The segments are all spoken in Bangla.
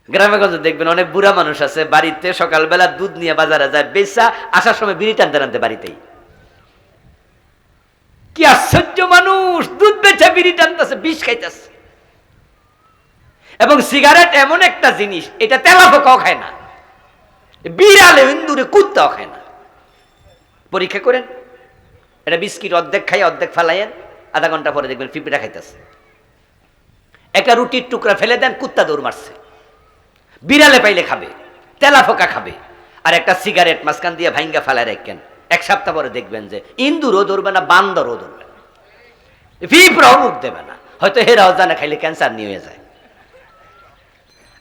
গ্রামে গঞ্জে দেখবেন অনেক বুড়া মানুষ আছে, বাড়িতে সকালবেলা দুধ নিয়ে বাজারে যায়, বেচা আসার সময় বিড়ি টানতে টানতে বাড়িতেই। কি আশ্চর্য মানুষ, দুধ বেচা বিড়ি টানতেছে, বিষ খাইতেছে। এবং সিগারেট এমন একটা জিনিস, এটা তেলাপোকাও খায় না, বিড়ালে ইন্দুরে কুত্তাও খায় না। পরীক্ষা করেন, এটা বিস্কিট অর্ধেক খাই অর্ধেক ফালাইয়েন, আধা ঘন্টা পরে দেখবেন পিঁপড়া খাইতেছে। একটা রুটির টুকরা ফেলে দেন, কুত্তা দৌড় মারছে। বিড়ালে পাইলে খাবে, তেলাপোকা খাবে। আর একটা সিগারেট মাঝখান দিয়ে ভাঙ্গা ফেলায় রাখেন, এক সপ্তাহ পরে দেখবেন যে ইন্দুরও ধরবে না, বান্দরও ধরবে না, পিঁপড়াও মুখ দেবে না, হয়তো হেরাও জানে খাইলে ক্যান্সার নিয়ে যায়।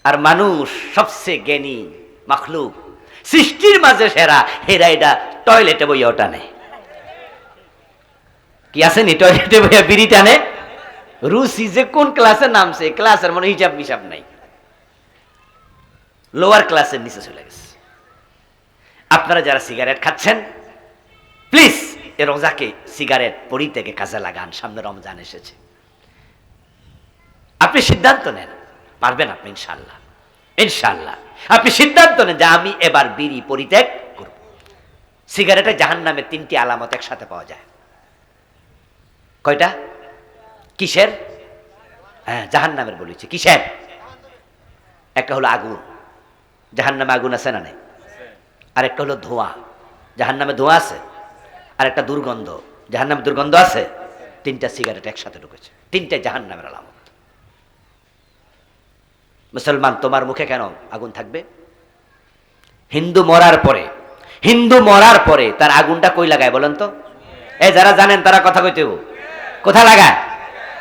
আর মানুষ সবচেয়ে জ্ঞানী মাখলুক, সৃষ্টির মাঝে সেরা, হেরা এটা টয়লেটে বইয়া ওটা নেই। কি আসেনি টয়লেটে বইয়া বিড়ি টানে? রুসি যে কোন ক্লাসে নামছে, ক্লাসের মনে হিসাব মিসাব নাই, লোয়ার ক্লাসের নিচে চলে গেছে। আপনারা যারা সিগারেট খাচ্ছেন, প্লিজ এ রোজাকে সিগারেট পরিত্যাগে কাজে লাগান। সামনে রমজান এসেছে, আপনি সিদ্ধান্ত নেন, পারবেন আপনি ইনশাল্লাহ। ইনশাল্লাহ আপনি সিদ্ধান্ত নেন যে আমি এবার বিড়ি পরিত্যাগ করব। সিগারেটে জাহান্নামের 3টি আলামত একসাথে পাওয়া যায়। কয়টা? কিসের? হ্যাঁ, জাহান্নামের বলেছি। কিসের? একটা হলো আগুন, জাহান্নামে আগুন আছে না নাই? আর একটা হলো ধোঁয়া, জাহান্নামে ধোঁয়া আছে। আর একটা দুর্গন্ধ, জাহান্নামে দুর্গন্ধ আছে। 3টা সিগারেট একসাথে ঢুকেছে, 3টে জাহান্নামের আলামত। মুসলমান, তোমার মুখে কেন আগুন থাকবে? হিন্দু মরার পরে তার আগুনটা কই লাগায় বলেন তো? এই যারা জানেন তারা কথা কইতে, কোথা লাগায়?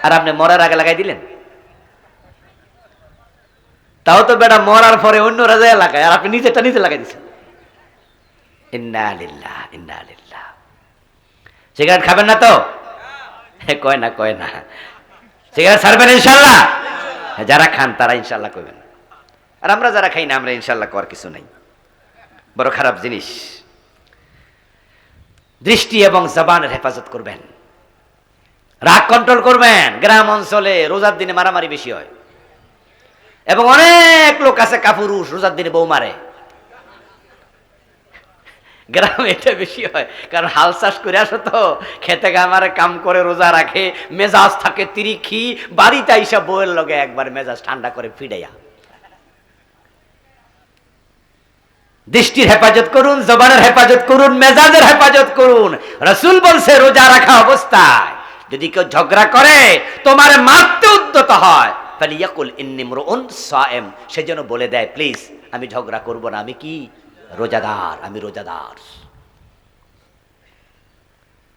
আর আপনি মরার আগে লাগাই দিলেন। তাও তো বেটা মরার পরে অন্য রাজায় লাগায়, আর আপনি নিজেরটা নিজে লাগাই দিচ্ছেন। ইন্না লিল্লাহ ইন্না লিল্লাহ। সিগারেট খাবেন না তো? কয় না সিগারেট ছাড়বেন ইনশাল্লাহ? যারা খান তারা ইনশাল্লাহ করবেন, আর আমরা যারা খাই না আমরা ইনশাল্লাহ করার কিছু নাই। বড় খারাপ জিনিস। দৃষ্টি এবং জবানের হেফাজত করবেন, রাগ কন্ট্রোল করবেন। গ্রাম অঞ্চলে রোজার দিনে মারামারি বেশি হয়, এবং অনেক লোক আছে কাপুরুষ, রোজার দিনে বউ মারে। গ্রামে এটা বেশি হয়, কারণ হাল চাষ করে আসো তো, খেতে গামারে কাম করে রোজা রাখে, মেজাজ থাকে তিরিক্ষি, বাড়িতে আইসা বউয়ের লগে একবার মেজাজ ঠান্ডা করে ফিরাইয়া। দৃষ্টির হেফাজত করুন, জবানের হেফাজত করুন, মেজাজের হেফাজত করুন। রাসূল বলছে রোজা রাখা অবস্থায় যদি কেউ ঝগড়া করে, তোমার মারতে উদ্যত হয়, ফালিয়াকুল ইন্নী ইমরুউন সায়েম, সেজন্য বলে দেয় প্লিজ আমি ঝগড়া করব না, আমি কি রোজাদার, আমি রোজাদার।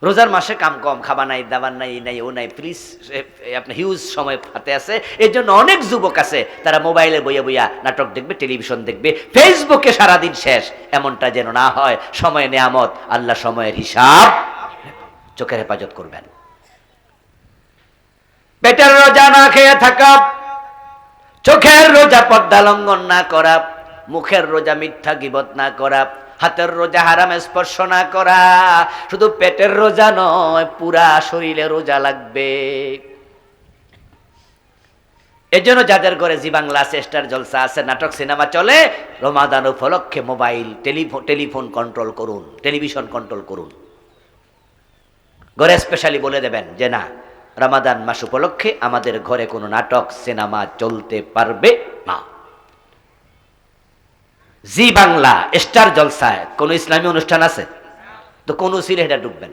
রোজার মাসে কাম কম, খাবার নাই, দাবার নাই, নাই ও নাই, প্লিজ আপনার হিউজ সময় হাতে আছে। এর জন্য অনেক যুবক আছে তারা মোবাইলে বইয়া বইয়া নাটক দেখবে, টেলিভিশন দেখবে, ফেসবুকে সারাদিন শেষ। এমনটা যেন না হয়। সময় নেয়ামত, আল্লাহ সময়ের হিসাব। চোখের হেফাজত করবেন। পেটের রোজা না খেয়ে থাকা, চোখের রোজা পর্দা লঙ্ঘন না করা, মুখের রোজা মিথ্যা গীবত না করা, হাতের রোজা হারাম স্পর্শ না করা। শুধু পেটের রোজা নয়, পুরা শরীরে রোজা লাগবে। এজন্য যাদের ঘরে জি বাংলা আছে, স্টার জলসা আছে, নাটক সিনেমা চলে, রমাদান উপলক্ষে মোবাইল টেলিফোন কন্ট্রোল করুন, টেলিভিশন কন্ট্রোল করুন। ঘরে স্পেশালি বলে দেবেন যে না, রমাদান মাস উপলক্ষে আমাদের ঘরে কোনো নাটক সিনেমা চলতে পারবে না। জি বাংলা, স্টার জলসায় কোন ইসলামী অনুষ্ঠান আছে তো কোন সিলেটা ঢুকবেন।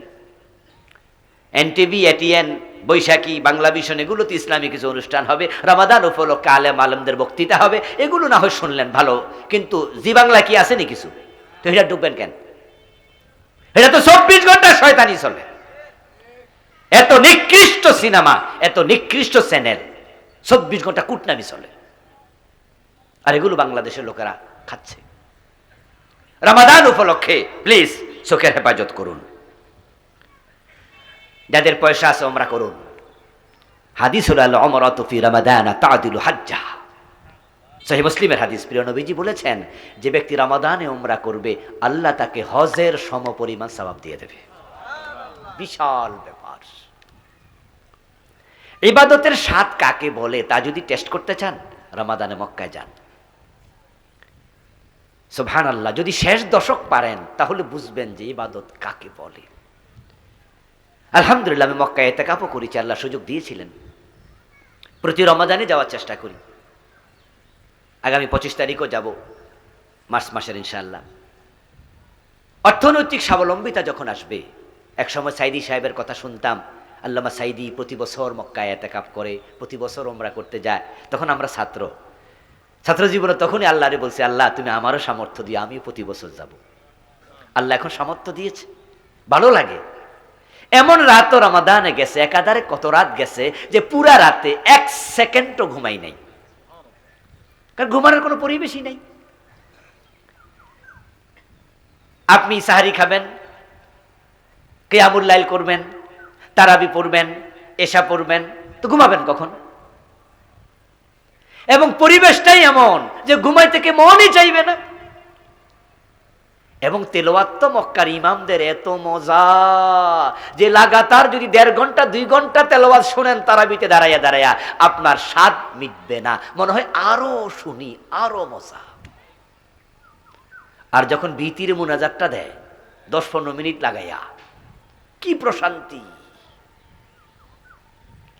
এনটিভি, এটিএন, বৈশাখী, বাংলা ভিশন, এগুলোতে ইসলামী কিছু অনুষ্ঠান হবে। রমাদান উপলক্ষে আলেমদের বক্তৃতা হবে, এগুলো না হয় শুনলেন ভালো, কিন্তু জি বাংলা কি আসেনি কিছু? তো এটা ঢুকবেন কেন? এটা তো 24 ঘন্টা শয়তানি চলে। এত নিকৃষ্ট সিনেমা, এত নিকৃষ্ট চ্যানেল, 24 ঘন্টা কুটনামি চলে, আর এগুলো বাংলাদেশের লোকেরা খাচ্ছে। রমাদান উপলক্ষে প্লিজ চোখের হেফাজত করুন। যাদের পয়সা আছে ওমরা করুন। হাদিস হলো আল উমরাতু ফি রমাদান তা'দিলু হাজ্জা, সহিহ মুসলিমের হাদিস। প্রিয় নবীজি বলেছেন, যে ব্যক্তি রমাদানে ওমরা করবে আল্লাহ তাকে হজের সমপরিমাণ সওয়াব দিয়ে দেবে। বিশাল ব্যাপার। ইবাদতের স্বাদ কাকে বলে তা যদি টেস্ট করতে চান, রমাদানে মক্কায় যান। সুবহানাল্লাহ, যদি শেষ দশক পারেন তাহলে বুঝবেন যে ইবাদত কাকে বলে। আলহামদুলিল্লাহ, আমি মক্কায় ইতিকাফও করেছি, আল্লাহ সুযোগ দিয়েছিলেন। প্রতি রমাদানে যাওয়ার চেষ্টা করি। আগামী 25 তারিখও যাব, মার্চ মাসের ইনশাআল্লাহ। অর্থনৈতিক স্বাবলম্বিতা যখন আসবে, একসময় সাইদি সাহেবের কথা শুনতাম, আল্লামা সাইদি প্রতি বছর মক্কায় ইতিকাফ করে, প্রতি বছর ওমরা করতে যায়। তখন আমরা ছাত্র জীবনে তখনই আল্লাহরে বলছি, আল্লাহ তুমি আমারও সামর্থ্য দিয়ে আমিও প্রতি বছর যাব। আল্লাহ এখন সামর্থ্য দিয়েছে, ভালো লাগে। এমন রাতও রমাদানে গেছে, একাধারে কত রাত গেছে যে পুরা রাতে 1 সেকেন্ডও ঘুমাই নাই, কারণ ঘুমানোর কোনো পরিবেশই নাই। আপনি সাহারি খাবেন, কিয়ামুল লাইল করবেন, তারাবি পড়বেন, এশা পড়বেন, তো ঘুমাবেন কখন? এবং পরিবেশটাই এমন যে ঘুমাইতে কে মনই চাইবে না। এবং তেলাওয়াত তো মক্কার ইমামদের এত মজা যে লাগাতার যদি 1.5 ঘন্টা 2 ঘন্টা তেলাওয়াত শুনেন তারাবিতে দাঁড়াইয়া দাঁড়াইয়া, আপনার স্বাদ মিটবে না, মনে হয় আরো শুনি, আরো মজা। আর যখন ভিতির মুনাজাতটা দেয় 10-15 মিনিট লাগাইয়া, কি প্রশান্তি।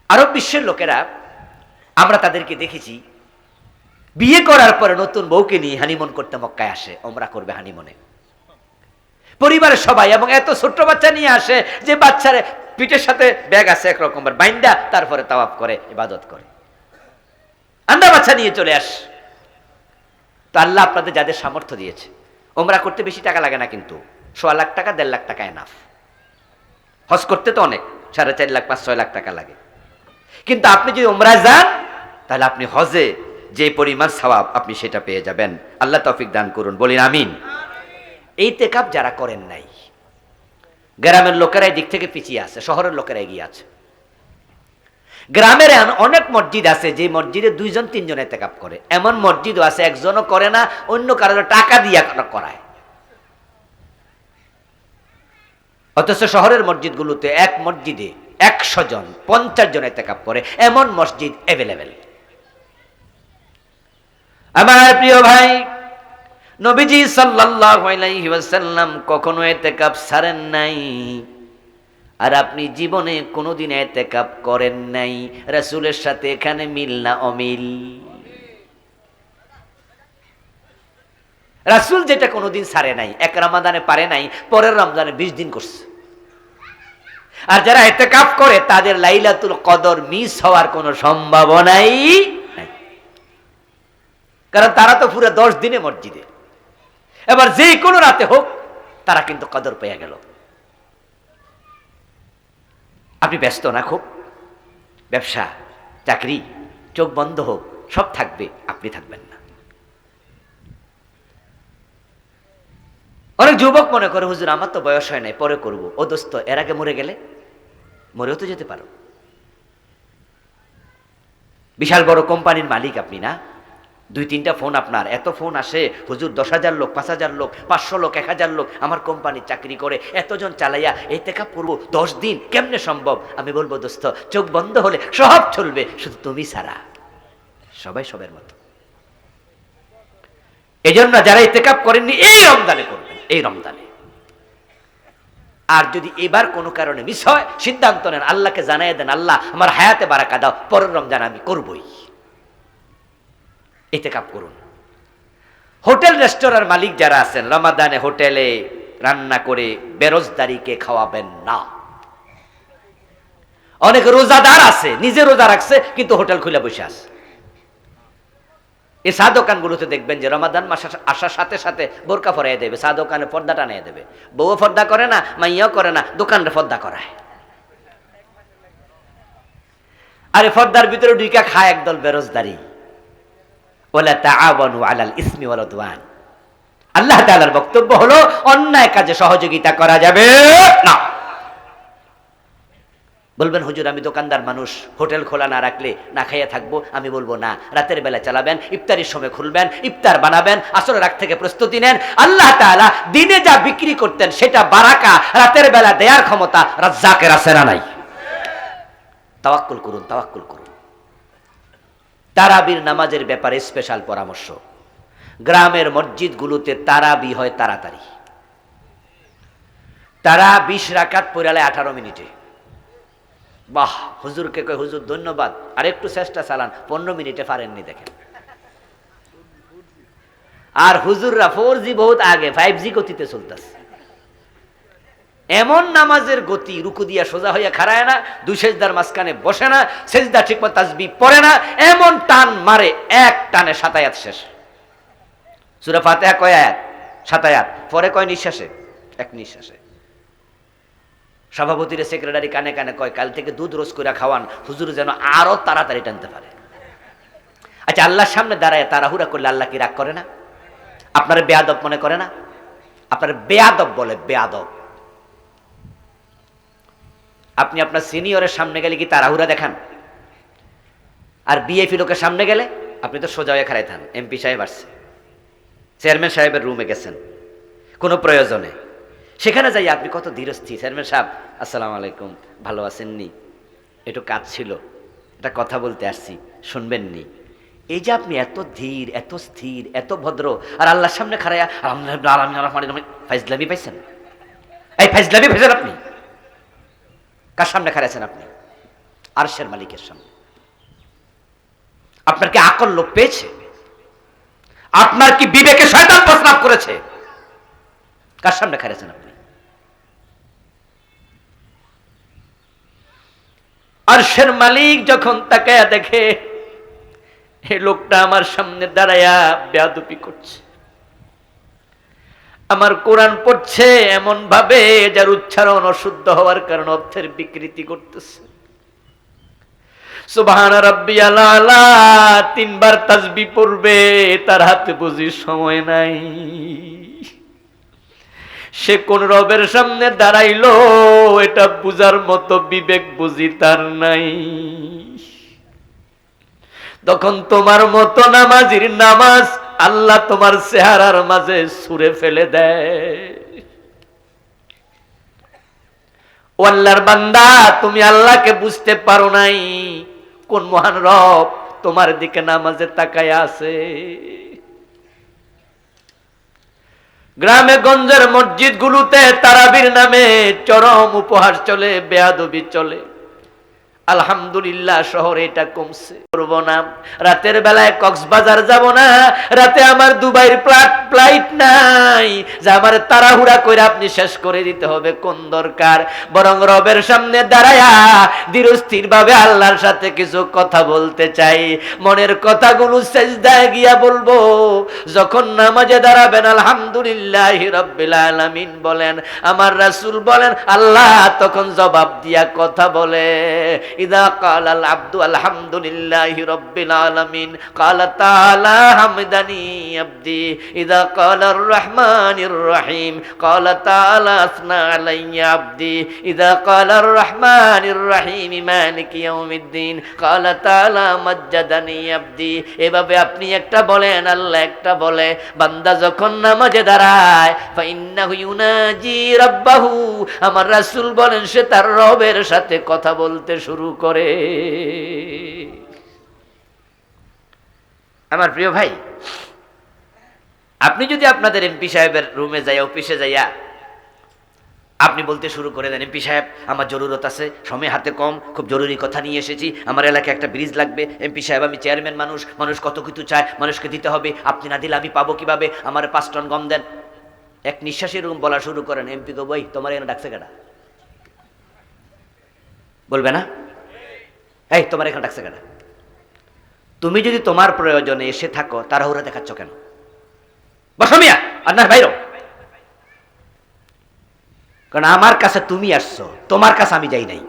আরব বিশ্বের লোকেরা, আমরা তাদেরকে দেখেছি বিয়ে করার পরে নতুন বউকে নিয়ে হানিমুন করতে মক্কায় আসে, ওমরা করবে হানিমুনে পরিবারের সবাই, এবং এত ছোট্ট বাচ্চা নিয়ে আসে যে বাচ্চার পিঠের সাথে ব্যাগ আছে একরকম বাইন্দা, তারপরে তাওয়াফ করে, ইবাদত করে, আন্ডা বাচ্চা নিয়ে চলে আস। তো আল্লাহ আপনাদের যাদের সামর্থ্য দিয়েছে, ওমরা করতে বেশি টাকা লাগে না, কিন্তু 1.25 লাখ টাকা 1.5 লাখ টাকা এনাফ। হজ করতে তো অনেক, 4.5 লাখ 5-6 লাখ টাকা লাগে। কিন্তু আপনি যদি ওমরা যান তাহলে আপনি হজে যে পরিমাণ সওয়াব আপনি সেটা পেয়ে যাবেন। আল্লাহ তৌফিক দান করুন, বলিন আমিন। ইতিকাফ যারা করেন নাই, গ্রামের লোকেরা এই দিক থেকে পিছিয়ে আছে, শহরের লোকেরা এগিয়ে আছে। গ্রামের অনেক মসজিদ আছে যে মসজিদে 2-3 জন ইতিকাফ করে, এমন মসজিদও আছে একজনও করে না, অন্য কারো টাকা দিয়ে করায়। অথচ শহরের মসজিদগুলোতে এক মসজিদে 100 জন 50 জন ইতিকাফ করে, এমন মসজিদ অ্যাভেলেবেল। আমার প্রিয় ভাই, নবীজি সাল্লাল্লাহু আলাইহি ওয়াসাল্লাম কখনো ইতিকাফ ছাড়েন নাই, আর আপনি জীবনে কোনোদিন ইতিকাফ করেন নাই। রাসূলের সাথে এখানে মিল না অমিল? রাসূল যেটা কোনোদিন ছাড়ে নাই, এক রমাদানে পারে নাই, পরের রমজানে 20 দিন করছে। আর যারা ইতিকাফ করে তাদের লাইলাতুল কদর মিস হওয়ার কোনো সম্ভাবনাই নাই, কারণ তারা তো পুরো 10 দিনে মসজিদে। এবার যে কোনো রাতে হোক তারা কিন্তু কদর পেয়ে গেল। আপনি ব্যস্ত না, খুব ব্যবসা চাকরি, চোখ বন্ধ হোক, সব থাকবে, আপনি থাকবেন না। অনেক যুবক মনে করে, হুজুর আমার তো বয়স হয় নাই, পরে করব। ও দোস্ত, এর আগে মরে গেলে, মরেও তো যেতে পারো। বিশাল বড় কোম্পানির মালিক আপনি না, 2-3টা ফোন আপনার, এত ফোন আসে, হুজুর 10,000 লোক, 5,000 লোক, 500 লোক, 1,000 লোক আমার কোম্পানির চাকরি করে, এতজন চালাইয়া ইতিকাফ করবো 10 দিন, কেমনে সম্ভব? আমি বলবো, দোস্ত চোখ বন্ধ হলে সব চলবে, শুধু তুমি ছাড়া সবাই সবের মতো। এজন্য যারা ইতিকাফ করেননি এই রমজানে করবেন, এই রমজানে। আর যদি এবার কোনো কারণে মিস হয়, সিদ্ধান্ত নেন, আল্লাহকে জানাই দেন, আল্লাহ আমার হায়াতে বারাকা দাও, পরের রমজান আমি করবই। ইতিকাফ করুন। হোটেল রেস্টুরেন্টের মালিক যারা আছেন, রমাদানে হোটেলে রান্না করে বেরোজদারিকে খাওয়াবেন না। অনেক রোজাদার আছে, নিজে রোজা রাখছে কিন্তু হোটেল খুলে বসে আছে। এই চা দোকানগুলোতে দেখবেন যে রমাদান মাস আসার সাথে সাথে বোরকা পরাই দেবে, চা দোকানে পর্দা টানিয়ে দেবে। বউও পর্দা করে না, মাইয়াও করে না, দোকানটা পর্দা করায়। আরে পর্দার ভিতরে ঢুকা খায় একদল বেরোজদারি। ওয়ালা তাআওয়ানু আলাল ইসমি ওয়াল উদওয়ান। আল্লাহ তাআলার বক্তব্য হলো অন্যায় কাজে সহযোগিতা করা যাবে না। বলবেন, হুজুর আমি দোকানদার মানুষ, হোটেল খোলা না রাখলে না খাইয়া থাকবো। আমি বলবো না, রাতের বেলা চালাবেন, ইফতারির সময় খুলবেন, ইফতার বানাবেন, আসরের রাত থেকে প্রস্তুতি নেন। আল্লাহ তাআলা দিনে যা বিক্রি করতেন সেটা বারাকা রাতের বেলা দেওয়ার ক্ষমতা রাজ্জাকের আছে না নাই? তাওয়াক্কুল করুন, তাওয়াক্কুল করুন। তারাবির নামাজের ব্যাপারে স্পেশাল পরামর্শ। গ্রামের মসজিদগুলোতে তারাবি হয় তাড়াতাড়ি। তারা 20 রাকাত পড়ালে 18 মিনিটে। বাহ, হুজুরকে কয় হুজুর ধন্যবাদ, আর একটু চেষ্টা চালান, 15 মিনিটে পারেননি দেখেন। আর হুজুররা 4G বহুত আগে 5G গতিতে চলতেছে। এমন নামাজের গতি, রুকু দিয়া সোজা হইয়া খাড়ায় না, 2 সেজদার মাঝখানে বসে না, সেজদা ঠিকমতো তাসবিহ পড়ে না, এমন টান মারে, এক টানে 7 আয়াত শেষ। সূরা ফাতিহা কয় আয়াত? 7 আয়াত। পরে কয় নিঃশ্বাসে? এক নিঃশ্বাসে। সভাপতির সেক্রেটারি কানে কানে কয় কাল থেকে দুধ রোজ করে খাওয়ান, হুজুর যেন আরো তাড়াতাড়ি টানতে পারে। আচ্ছা, আল্লাহর সামনে দাঁড়ায় তাড়াহুড়া করলে আল্লাহ কি রাগ করে না? আপনারা বেয়াদব মনে করে না? আপনারা বেয়াদব বলে, বেয়াদব। আপনি আপনার সিনিয়রের সামনে গেলে কি তাড়াহুড়া দেখান? আর বিএপি লোকের সামনে গেলে আপনি তো সোজা হয়ে খাড়াই থান। এমপি সাহেব আসছে, চেয়ারম্যান সাহেবের রুমে গেছেন কোনো প্রয়োজনে, সেখানে যাই আপনি কত ধীরস্থির, চেয়ারম্যান সাহেব আসসালামু আলাইকুম, ভালো আছেননি? একটু কাজ ছিল, এটা কথা বলতে আসছি, শুনবেননি? এই যে আপনি এত ধীর, এত স্থির, এত ভদ্র, আর আল্লাহর সামনে খাড়াইয়া ফাইজলামি পাইছেন? এই ফাইজলামি পাইছেন আপনি? কার সামনে খাড়াইছেন আপনি? আরশের মালিকের সামনে। আপনার কি আকল লোপ পেয়েছে? আপনার কি বিবেকে শয়তান প্রস্রাব করেছে? কার সামনে খাড়াইছেন আপনি? আরশের মালিক যখন তাকায়া দেখে এই লোকটা আমার সামনে দাঁড়ায়া বেয়াদবি করছে, আমার কোরআন পড়ছে এমন ভাবে যার উচ্চারণ অশুদ্ধ হওয়ার কারণে অর্থের বিকৃতি করতেছে, সুবহান রাব্বিয়াল আলা 3 বার তাসবিহ পড়বে, তার হাতে বুঝি সময় নাই। সে কোন রবের সামনে দাঁড়াইলো এটা বুঝার মতো বিবেক বুঝি তার নাই। তখন তোমার মতো নামাজির নামাজ আল্লাহ তোমার চেহারার মাঝে ছুঁড়ে ফেলে দেয়। ও আল্লাহর বান্দা, তুমি আল্লাহকে বুঝতে পারো নাই, কোন মহান রব তোমার দিকে নামাজে তাকায়া আছে। গ্রামে গঞ্জের মসজিদ গুলোতে তারাবির নামে চরম উপহাস চলে, বেয়াদবি চলে। আলহামদুলিল্লাহ শহরে এটা কমছে। করব না, রাতের বেলায় কক্সবাজার যাব না, রাতে আমার দুবাইয়ের ফ্লাইট নাই যে আমার তাড়াহুড়া করে আপনি শেষ করে দিতে হবে, কোন দরকার? বরং রবের সামনে দাঁড়ায়া ধীরস্থির ভাবে আল্লাহর সাথে কিছু কথা বলতে চাই, মনের কথাগুলো সেজদায় গিয়া বলবো। যখন নামাজে দাঁড়াবেন আলহামদুলিল্লাহি রাব্বিল আলামিন বলেন, আমার রাসূল বলেন, আল্লাহ তখন জবাব দিয়া কথা বলে। ইদা কালাল আব্দু আলহামদুলিল্লাহি রাব্বিল আলামিন ক্বালা তাআলা হামদানি আবদি, ইদা কালার রহমানির রহিম ক্বালা তাআলা আসনা আলাইয়া আবদি, ইদা কালার রহমানির রহিম মালিকি ইয়াউমিদ্দিন ক্বালা তাআলা মাজ্জাদানি আবদি। এভাবে আপনি একটা বলেন, আল্লাহ একটা বলে। বান্দা যখন নামাজে দাঁড়ায় ফাইন্নাহু ইউনাজি রাব্বাহু, আমার রাসূল বলেন সে তার রবের সাথে কথা বলতে শুরু করে। আমার প্রিয় ভাই, আপনি যদি আপনাদের এমপি সাহেবের রুমে যাইয়া, অফিসে যাইয়া আপনি বলতে শুরু করে দেন, এমপি সাহেব আমার জরুরত আছে, সময় হাতে কম, খুব জরুরি কথা নিয়ে এসেছি, আমার এলাকায় একটা ব্রিজ লাগবে, এমপি সাহেব আমি চেয়ারম্যান মানুষ, মানুষ কত কিছু চায়, মানুষকে দিতে হবে, আপনি না দিলে আমি পাবো কিভাবে, আমার 5 টন গম দেন। এক নিঃশ্বাসে রুম বলা শুরু করেন, এমপি গো বই তোমার এখানে ডাকছে কেডা? বলবে না? এই তোমার এখানে ডাকছে কেডা? তুমি যদি তোমার প্রয়োজনে এসে থাকো তাড়াহুড়া দেখাচ্ছ কেন? বসো মিয়া, আপনার বাইরো। কারণ আমার কাছে তুমি আসছো, তোমার কাছে আমি যাই নাই।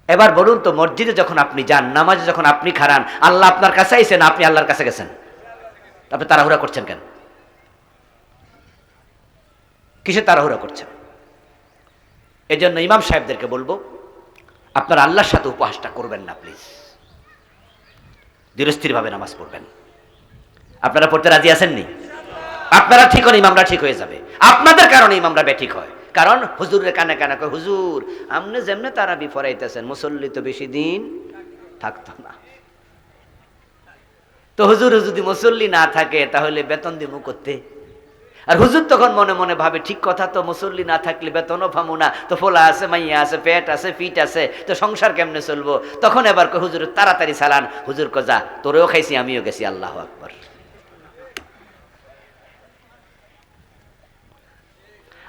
এবার বলুন তো, মসজিদে যখন আপনি যান, নামাজে যখন আপনি খাড়ান, আল্লাহ আপনার কাছে আইছেন, আপনি আল্লাহর কাছে গেছেন, আপনি তাড়াহুড়া করছেন কেন? কিসে তাড়াহুড়া করছেন? এই জন্য ইমাম সাহেবদেরকে বলবো, আপনারা আল্লাহর সাথে উপহাসটা করবেন না প্লিজ, ধীরস্থিরভাবে নামাজ পড়বেন। আপনারা পড়তে রাজি আছেননি? আপনারা ঠিক হন, ইমামরা ঠিক হয়ে যাবে। আপনাদের কারণে ইমামরা বেঠিক হয়, কারণ হুজুরের কানে কানে কয়, হুজুর আপনি যেমনে তারাবি পড়াইতেছেন, মুসল্লি তো বেশি দিন থাকতো না। তো হুজুর যদি মুসল্লি না থাকে তাহলে বেতন দিমু করতে? আর হুজুর তখন মনে মনে ভাবে, ঠিক কথা তো, মুসল্লি না থাকলে বেতনও পামু না, তো ফোলা আছে, মাইয়া আছে, পেট আছে, ফিট আছে, তো সংসার কেমনে চলবো? তখন এবার হুজুর তাড়াতাড়ি চালান। হুজুর যা, তোরেও খাইছি আমিও গেছি। আল্লাহু আকবার।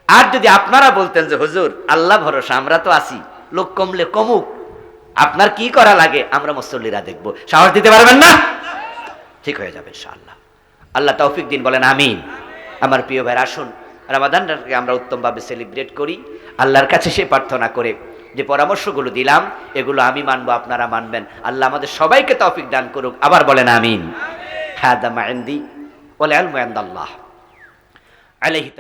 আর যদি আপনারা বলতেন যে হুজুর আল্লাহ ভরসা, আমরা তো আছি, লোক কমলে কমুক, আপনার কি করা লাগে আমরা মুসল্লিরা দেখবো, সাহস দিতে পারবেন না? ঠিক হয়ে যাবে ইনশাআল্লাহ। আল্লাহ তৌফিক দিন, বলেন আমিন। আমার প্রিয় ভাই, আসুন রমাদানটাকে আমরা উত্তমভাবে সেলিব্রেট করি, আল্লাহর কাছে সে প্রার্থনা করে যে পরামর্শগুলো দিলাম এগুলো আমি মানবো, আপনারা মানবেন। আল্লাহ আমাদের সবাইকে তৌফিক দান করুক। আবার বলেন আমিন। হাদা মা ইনদি ওয়াল ইলমু ইনদাল্লাহ। আলাইহি।